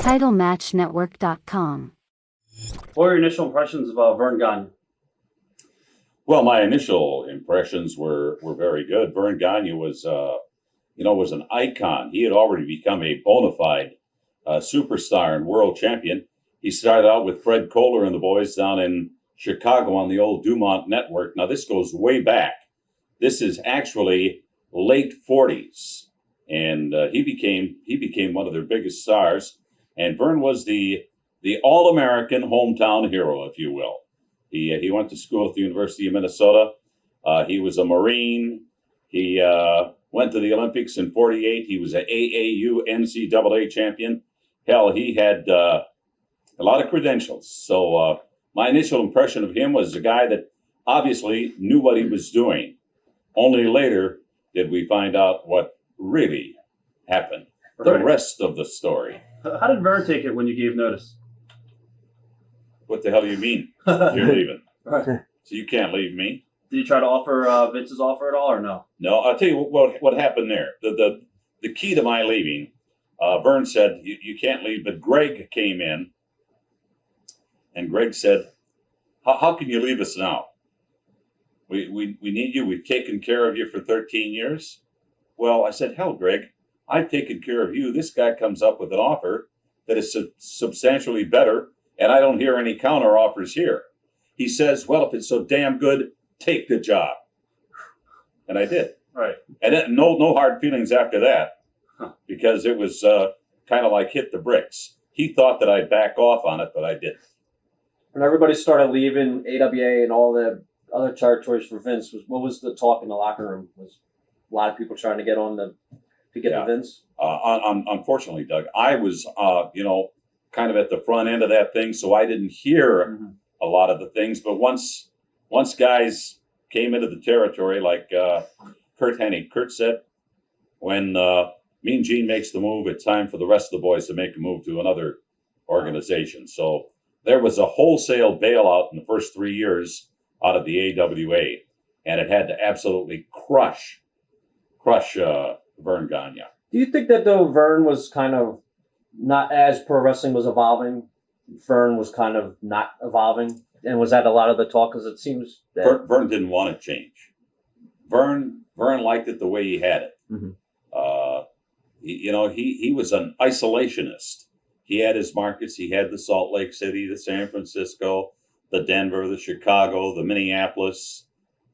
TitleMatchNetwork.com. What were your initial impressions of Verne Gagne? Well, my initial impressions were very good. Verne Gagne was, was an icon. He had already become a bona fide superstar and world champion. He started out with Fred Kohler and the boys down in Chicago on the old Dumont network. Now, this goes way back. This is actually late 40s, and he became one of their biggest stars. And Verne was the all-American hometown hero, if you will. He went to school at the University of Minnesota. He was a Marine. He went to the Olympics in '48. He was an AAU NCAA champion. Hell, he had a lot of credentials. So my initial impression of him was a guy that obviously knew what he was doing. Only later did we find out what really happened. The rest of the story. How did Verne take it when you gave notice? What the hell do you mean? You're leaving. Right. So you can't leave me. Did you try to offer Vince's offer at all, or no? No, I'll tell you what happened there. The key to my leaving, Verne said, you can't leave, but Greg came in, and Greg said, how can you leave us now? We need you. We've taken care of you for 13 years. Well, I said, hell, Greg, I've taken care of you. This guy comes up with an offer that is substantially better, and I don't hear any counter offers here. He says, well, if it's so damn good, take the job. And I did. Right. And then, no hard feelings after that, because it was kind of like hit the bricks. He thought that I'd back off on it, but I didn't. When everybody started leaving AWA and all the other territories for Vince, what was the talk in the locker room? Was a lot of people trying to get on to get to Vince? Unfortunately, Doug, I was, kind of at the front end of that thing, so I didn't hear a lot of the things. But once guys came into the territory, like Kurt Hennig, Kurt said, when Mean Gene makes the move, it's time for the rest of the boys to make a move to another organization. So there was a wholesale bailout in the first 3 years out of the AWA, and it had to absolutely crush Verne Gagne. Do you think that, though, Verne was kind of not, as pro wrestling was evolving, Verne was kind of not evolving? And was that a lot of the talk? Because it seems that Verne didn't want to change. Verne liked it the way he had it. Mm-hmm. He was an isolationist. He had his markets. He had the Salt Lake City, the San Francisco, the Denver, the Chicago, the Minneapolis,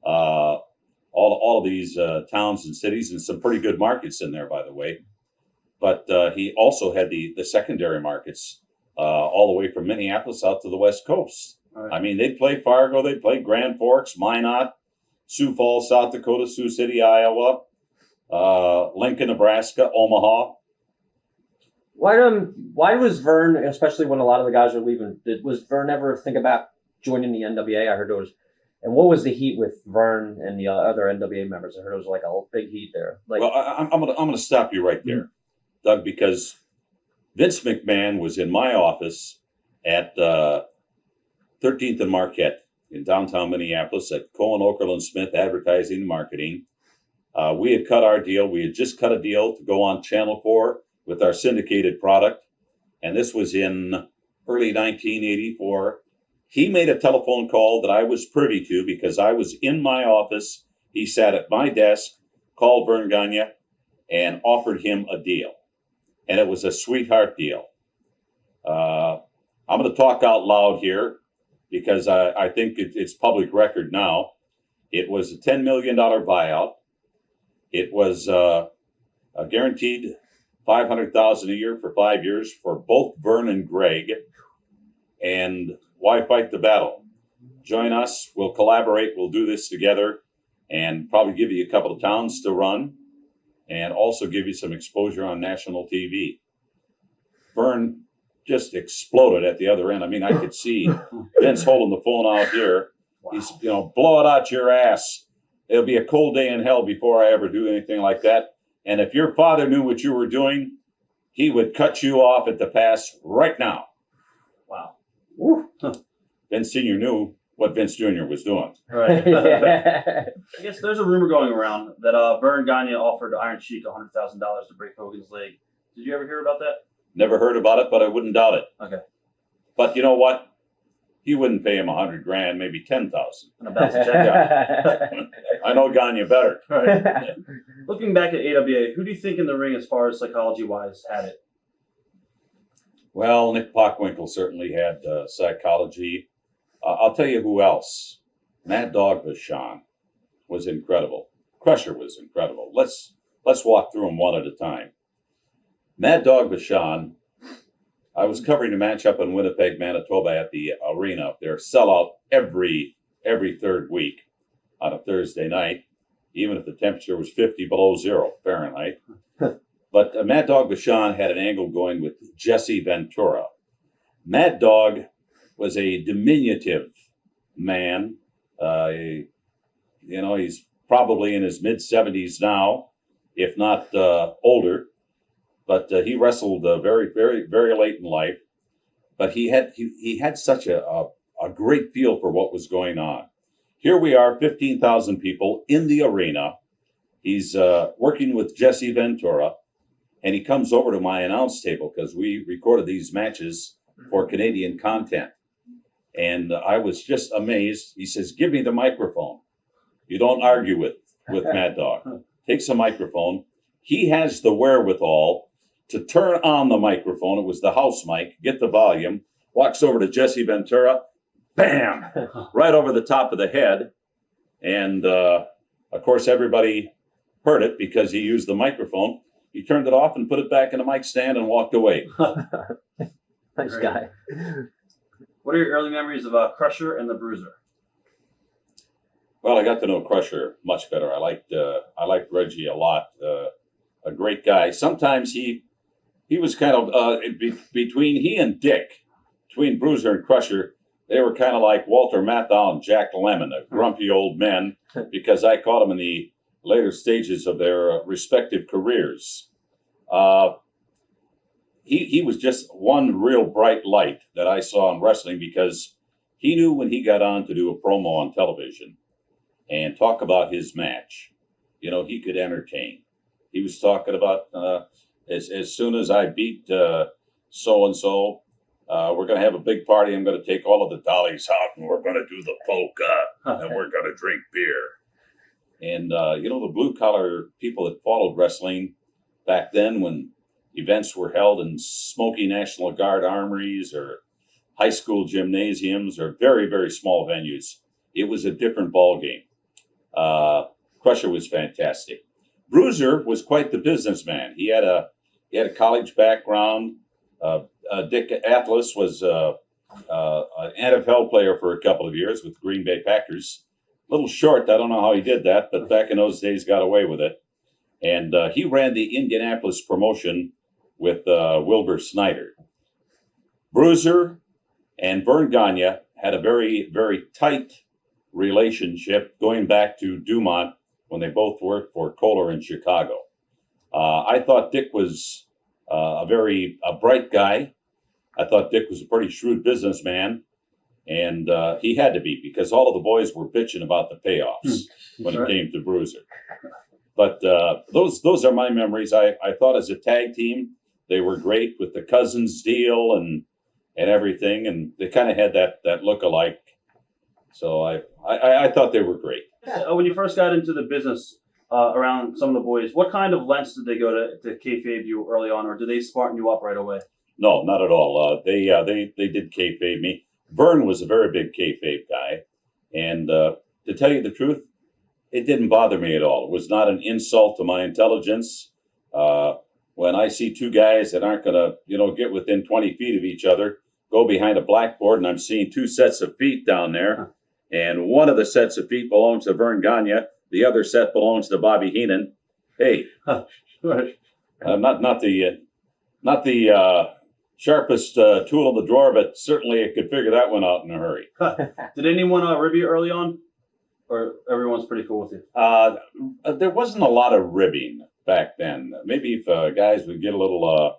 all of these towns and cities, and some pretty good markets in there, by the way. But he also had the secondary markets all the way from Minneapolis out to the West Coast. Right. I mean, they'd play Fargo, they'd play Grand Forks, Minot, Sioux Falls, South Dakota, Sioux City, Iowa, Lincoln, Nebraska, Omaha. Why was Verne, especially when a lot of the guys were leaving, was Verne ever think about joining the NWA? I heard there was. And what was the heat with Verne and the other NWA members? I heard it was like a big heat there. Well, I'm gonna stop you right there, Doug, because Vince McMahon was in my office at 13th and Marquette in downtown Minneapolis at Cohen, Okerlund, Smith Advertising and Marketing. We had cut our deal. We had just cut a deal to go on Channel 4 with our syndicated product, and this was in early 1984. He made a telephone call that I was privy to because I was in my office. He sat at my desk, called Verne Gagne, and offered him a deal. And it was a sweetheart deal. I'm going to talk out loud here because I think it's public record now. It was a $10 million buyout. It was a guaranteed $500,000 a year for 5 years for both Verne and Greg. And why fight the battle? Join us. We'll collaborate. We'll do this together and probably give you a couple of towns to run and also give you some exposure on national TV. Verne just exploded at the other end. I mean, I could see Vince holding the phone out here. Wow. He's, blow it out your ass. It'll be a cold day in hell before I ever do anything like that. And if your father knew what you were doing, he would cut you off at the pass right now. Wow. Vince Sr. knew what Vince Jr. was doing. Right. I guess there's a rumor going around that Verne Gagne offered Iron Sheik $100,000 to break Hogan's leg. Did you ever hear about that? Never heard about it, but I wouldn't doubt it. Okay. But you know what? You wouldn't pay him $100,000, maybe 10,000. And a bounce check out. I know Gagne better. Right. Looking back at AWA, who do you think in the ring, as far as psychology-wise, had it? Well, Nick Pockwinkle certainly had psychology. I'll tell you who else. Mad Dog Vachon was incredible. Crusher was incredible. Let's walk through them one at a time. Mad Dog Vachon, I was covering a match up in Winnipeg, Manitoba at the arena up there. Sellout every third week on a Thursday night, even if the temperature was 50 below zero Fahrenheit. But Mad Dog Vachon had an angle going with Jesse Ventura. Mad Dog was a diminutive man. He's probably in his mid-70s now, if not older. But he wrestled very, very, very late in life. But he had such a great feel for what was going on. Here we are, 15,000 people in the arena. He's working with Jesse Ventura, and he comes over to my announce table because we recorded these matches for Canadian content. And I was just amazed. He says, "Give me the microphone. You don't argue with Mad Dog. Takes a microphone. He has the wherewithal to turn on the microphone. It was the house mic, get the volume, walks over to Jesse Ventura, bam, right over the top of the head. And of course, everybody heard it because he used the microphone. He turned it off and put it back in the mic stand and walked away. Nice guy. What are your early memories of Crusher and The Bruiser? Well, I got to know Crusher much better. I liked Reggie a lot. A great guy. Sometimes he was kind of between he and Dick, between Bruiser and Crusher, they were kind of like Walter Matthau and Jack Lemmon, a grumpy old men, because I caught them in the later stages of their respective careers. He was just one real bright light that I saw in wrestling because he knew when he got on to do a promo on television and talk about his match, he could entertain. He was talking about as soon as I beat so-and-so, we're going to have a big party. I'm going to take all of the dollies out and we're going to do the polka and we're going to drink beer. And, the blue-collar people that followed wrestling back then when events were held in smoky National Guard armories or high school gymnasiums or very, very small venues, it was a different ballgame. Crusher was fantastic. Bruiser was quite the businessman. He had a college background. Dick Atlas was an NFL player for a couple of years with Green Bay Packers. A little short. I don't know how he did that, but back in those days, got away with it. And he ran the Indianapolis promotion with Wilbur Snyder. Bruiser and Verne Gagne had a very, very tight relationship going back to Dumont when they both worked for Kohler in Chicago. I thought Dick was a bright guy. I thought Dick was a pretty shrewd businessman. And he had to be because all of the boys were bitching about the payoffs when it came to Bruiser. But those are my memories. I thought as a tag team, they were great with the Cousins deal and everything. And they kind of had that look-alike. So I thought they were great. When you first got into the business around some of the boys, what kind of lengths did they go to kayfabe you early on, or did they smarten you up right away? No, not at all. They did kayfabe me. Verne was a very big kayfabe guy. And to tell you the truth, it didn't bother me at all. It was not an insult to my intelligence. When I see two guys that aren't going to, get within 20 feet of each other, go behind a blackboard, and I'm seeing two sets of feet down there, and one of the sets of feet belongs to Verne Gagne, the other set belongs to Bobby Heenan. Hey, not the sharpest tool in the drawer, but certainly I could figure that one out in a hurry. Did anyone rib you early on? Or everyone's pretty cool with you? There wasn't a lot of ribbing back then. Maybe if guys would get a little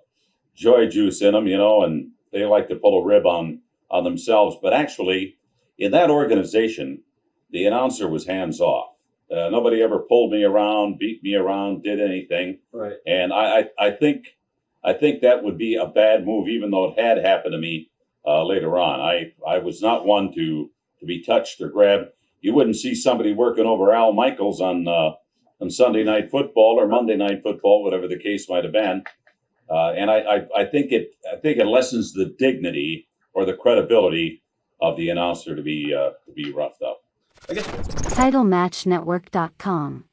joy juice in them, and they like to pull a rib on themselves. But actually, in that organization, the announcer was hands off. Nobody ever pulled me around, beat me around, did anything. Right. And I think I think that would be a bad move, even though it had happened to me later on. I was not one to be touched or grabbed. You wouldn't see somebody working over Al Michaels on Sunday Night Football or Monday Night Football, whatever the case might have been. And I think it lessens the dignity or the credibility of the announcer to be roughed up. TitleMatchNetwork.com